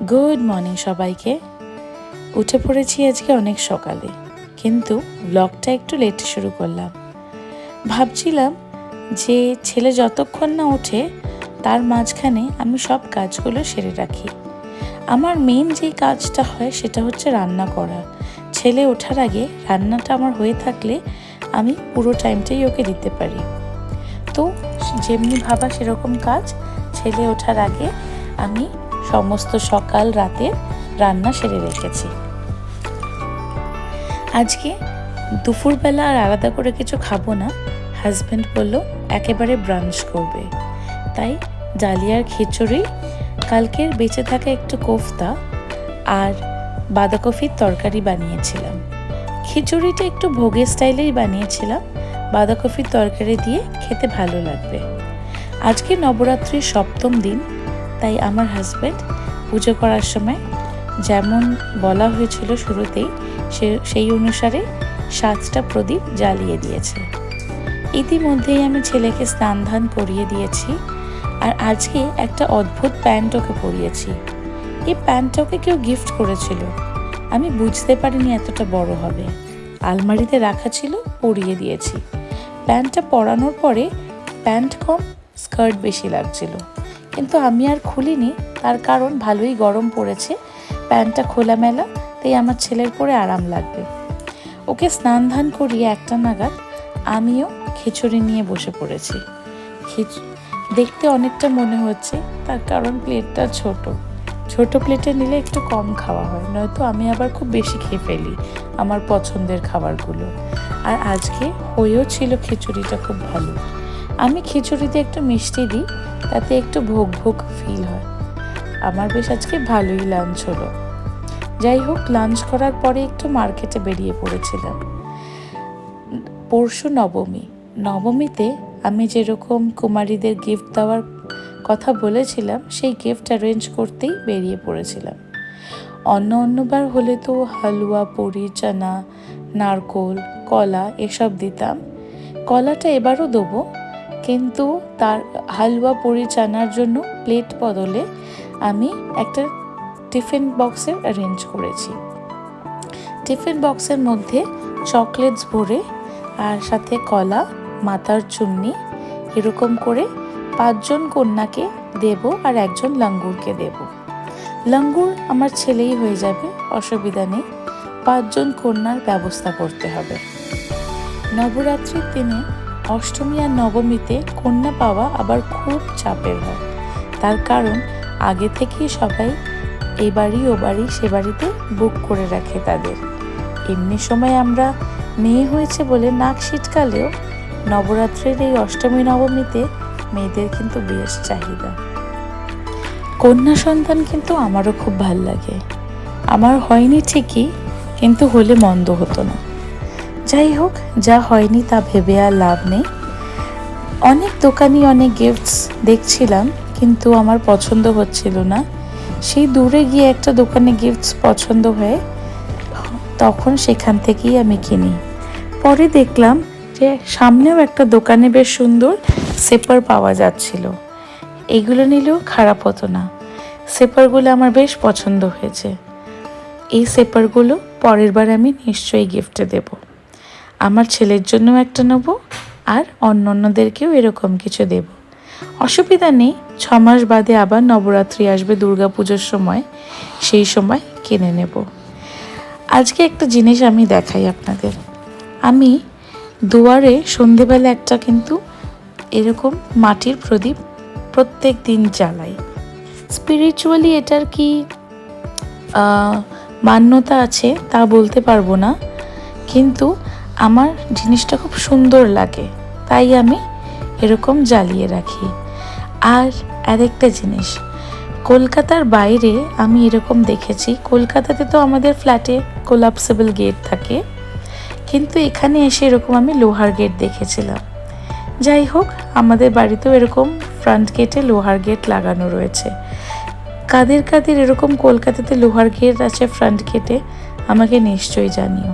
Good morning সবাইকে। উঠে পড়েছি আজকে অনেক সকালে, কিন্তু ব্লগটা একটু লেটে শুরু করলাম। ভাবছিলাম যে ছেলে যতক্ষণ না ওঠে তার মাঝখানে আমি সব কাজগুলো সেরে রাখি। আমার মেন যেই কাজটা হয় সেটা হচ্ছে রান্না করা। ছেলে ওঠার আগে রান্নাটা আমার হয়ে থাকলে আমি পুরো টাইমটাই ওকে দিতে পারি। তো যেমনি ভাবা সেরকম কাজ, ছেলে ওঠার আগে আমি সমস্ত সকাল রাতে রান্না সেরে রেখেছি। আজকে দুপুরবেলা আর আলাদা করে কিছু খাবো না। হাজব্যান্ড বললো একেবারে ব্রাঞ্চ করবে, তাই ডালিয়ার খিচুড়ি, কালকের বেঁচে থাকা একটু কোফতা আর বাঁধাকপির তরকারি বানিয়েছিলাম। খিচুড়িটা একটু ভোগের স্টাইলেই বানিয়েছিলাম, বাঁধাকপির তরকারি দিয়ে খেতে ভালো লাগবে। আজকে নবরাত্রির সপ্তম দিন, তাই আমার হাজব্যান্ড পুজো করার সময় যেমন বলা হয়েছিল শুরুতেই সেই অনুসারে 7টা প্রদীপ জ্বালিয়ে দিয়েছে। ইতিমধ্যেই আমি ছেলেকে স্নান ধান করিয়ে দিয়েছি। আর আজকে একটা অদ্ভুত প্যান্ট ওকে পরিয়েছি। এই প্যান্টটা ওকে কেউ গিফট করেছিল, আমি বুঝতে পারিনি এতটা বড় হবে। আলমারিতে রাখা ছিল, পরিয়ে দিয়েছি। প্যান্টটা পরানোর পরে প্যান্ট কম স্কার্ট বেশি লাগছিল, কিন্তু আমি আর খুলিনি, তার কারণ ভালোই গরম পড়েছে, প্যান্টটা খোলামেলা, তাই আমার ছেলের পরে আরাম লাগবে। ওকে স্নান ধান করিয়ে 1টা নাগাদ আমিও খিচুড়ি নিয়ে বসে পড়েছি। দেখতে অনেকটা মনে হচ্ছে, তার কারণ প্লেটটা ছোট প্লেটে নিলে একটু কম খাওয়া হয়, নয়তো আমি আবার খুব বেশি খেয়ে ফেলি আমার পছন্দের খাবারগুলো। আর আজকে হয়েও ছিল খিচুড়িটা খুব ভালো। আমি খিচুড়িতে একটু মিষ্টি দিই, তাতে একটু ভোগ ভোগ ফিল হয়। আমার বেশ আজকে ভালোই লাঞ্চ হলো। যাই হোক, লাঞ্চ করার পরে একটু মার্কেটে বেরিয়ে পড়েছিলাম। পরশু নবমীতে আমি যেরকম কুমারীদের গিফট দেওয়ার কথা বলেছিলাম, সেই গিফট অ্যারেঞ্জ করতেই বেরিয়ে পড়েছিলাম। অন্যবার হলে তো হালুয়া, পুরি, চানা, নারকোল, কলা এসব দিতাম। কলাটা এবারও দেবো, কিন্তু তার হালুয়া, পুরি, চানার জন্য প্লেট বদলে আমি একটা টিফিন বক্সের অ্যারেঞ্জ করেছি। টিফিন বক্সের মধ্যে চকলেটস ভরে আর সাথে কলা, মাথার চুন্নি, এরকম করে 5 জন কন্যাকে দেব আর 1 জন লাঙ্গুরকে দেব। লাঙ্গুর আমার ছেলেই হয়ে যাবে, অসুবিধা নেই। 5 জন কন্যার ব্যবস্থা করতে হবে। নবরাত্রির দিনে অষ্টমী আর নবমীতে কন্যা পাওয়া আবার খুব চাপের হয়, তার কারণ আগে থেকেই সবাই এই বাড়ি ও বাড়ি সে বাড়িতে বুক করে রাখে তাদের। এমনি সময় আমরা মেয়ে হয়েছে বলে নাক শীতকালেও নবরাত্রির এই অষ্টমী নবমীতে মেয়েদের কিন্তু বেশ চাহিদা। কন্যা সন্তান কিন্তু আমারও খুব ভাল লাগে। আমার হয়নি ঠিকই, কিন্তু হলে মন্দ হতো না। যাই হোক, যা হয়নি তা ভেবে আর লাভ নেই। অনেক দোকানি অনেক গিফটস দেখছিলাম, কিন্তু আমার পছন্দ হচ্ছিল না। সেই দূরে গিয়ে একটা দোকানে গিফটস পছন্দ হয়ে তখন সেখান থেকেই আমি কিনি। পরে দেখলাম যে সামনেও একটা দোকানে বেশ সুন্দর সেপার পাওয়া যাচ্ছিল। এগুলো নিলেও খারাপ হতো না। সেপারগুলো আমার বেশ পছন্দ হয়েছে। এই সেপারগুলো পরের বার আমি নিশ্চয়ই গিফটে দেব। আমার ছেলের জন্যও একটা নেব, আর অন্যদেরকেও এরকম কিছু দেব। অসুবিধা নেই, 6 মাস বাদে আবার নবরাত্রি আসবে, দুর্গাপুজোর সময়, সেই সময় কিনে নেব। আজকে একটা জিনিস আমি দেখাই আপনাদের। আমি দুয়ারে সন্ধেবেলা একটা কিন্তু এরকম মাটির প্রদীপ প্রত্যেক দিন জ্বালাই। স্পিরিচুয়ালি এটার কি মান্যতা আছে তা বলতে পারবো না, কিন্তু আমার জিনিসটা খুব সুন্দর লাগে, তাই আমি এরকম জ্বালিয়ে রাখি। আর আরেকটা জিনিস, কলকাতার বাইরে আমি এরকম দেখেছি, কলকাতাতে তো আমাদের ফ্ল্যাটে কোলাপসেবল গেট থাকে, কিন্তু এখানে এসে এরকম আমি লোহার গেট দেখেছিলাম। যাই হোক, আমাদের বাড়িতেও এরকম ফ্রন্ট গেটে লোহার গেট লাগানো রয়েছে। কাদের কাদের এরকম কলকাতাতে লোহার গেট আছে ফ্রন্ট গেটে, আমাকে নিশ্চয়ই জানিও।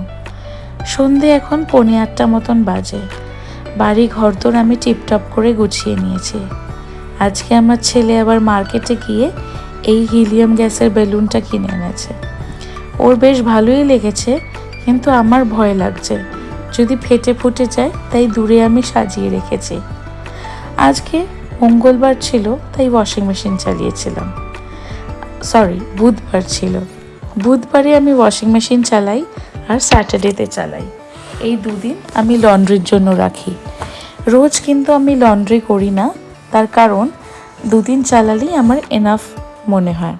সন্ধে এখন 7:45 মতন বাজে। বাড়ি ঘরদোর আমি টিপটপ করে গুছিয়ে নিয়েছি। আজকে আমার ছেলে আবার মার্কেটে গিয়ে এই হিলিয়াম গ্যাসের বেলুনটা কিনে এনেছে। ওর বেশ ভালোই লেগেছে, কিন্তু আমার ভয় লাগছে যদি ফেটে ফুটে যায়, তাই দূরে আমি সাজিয়ে রেখেছি। আজকে মঙ্গলবার ছিল, তাই ওয়াশিং মেশিন চালিয়েছিলাম। সরি, বুধবার ছিল। বুধবারে আমি ওয়াশিং মেশিন চালাই আর স্যাটারডেতে চালাই। এই দুদিন আমি লন্ড্রির জন্য রাখি। রোজ কিন্তু আমি লন্ড্রি করি না, তার কারণ দুদিন চালালেই আমার এনাফ মনে হয়।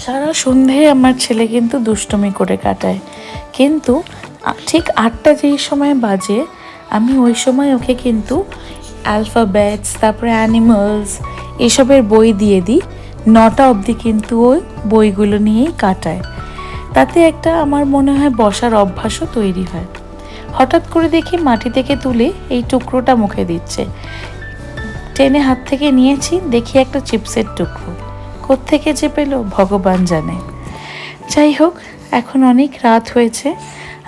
সারা সন্ধে আমার ছেলে কিন্তু দুষ্টুমি করে কাটায়, কিন্তু ঠিক 8টা যেই সময় বাজে, আমি ওই সময় ওকে কিন্তু অ্যালফাবেটস, তারপরে অ্যানিমালস এসবের বই দিয়ে দিই। 9টা অবধি কিন্তু ওই বইগুলো নিয়েই কাটায়। তাতে একটা আমার মনে হয় বসার অভ্যাসও তৈরি হয়। হঠাৎ করে দেখি মাটি থেকে তুলে এই টুকরোটা মুখে দিচ্ছে। টেনে হাত থেকে নিয়েছি, দেখি একটা চিপসের টুকরো। কোত্থেকে যে পেল ভগবান জানে। যাই হোক, এখন অনেক রাত হয়েছে,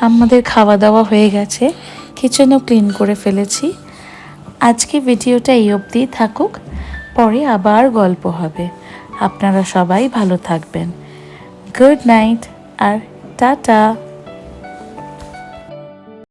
আমাদের খাওয়া দাওয়া হয়ে গেছে, কিচেনও ক্লিন করে ফেলেছি। আজকে ভিডিওটা এই অবধিই থাকুক, পরে আবার গল্প হবে। আপনারা সবাই ভালো থাকবেন। গুড নাইট আর টাটা।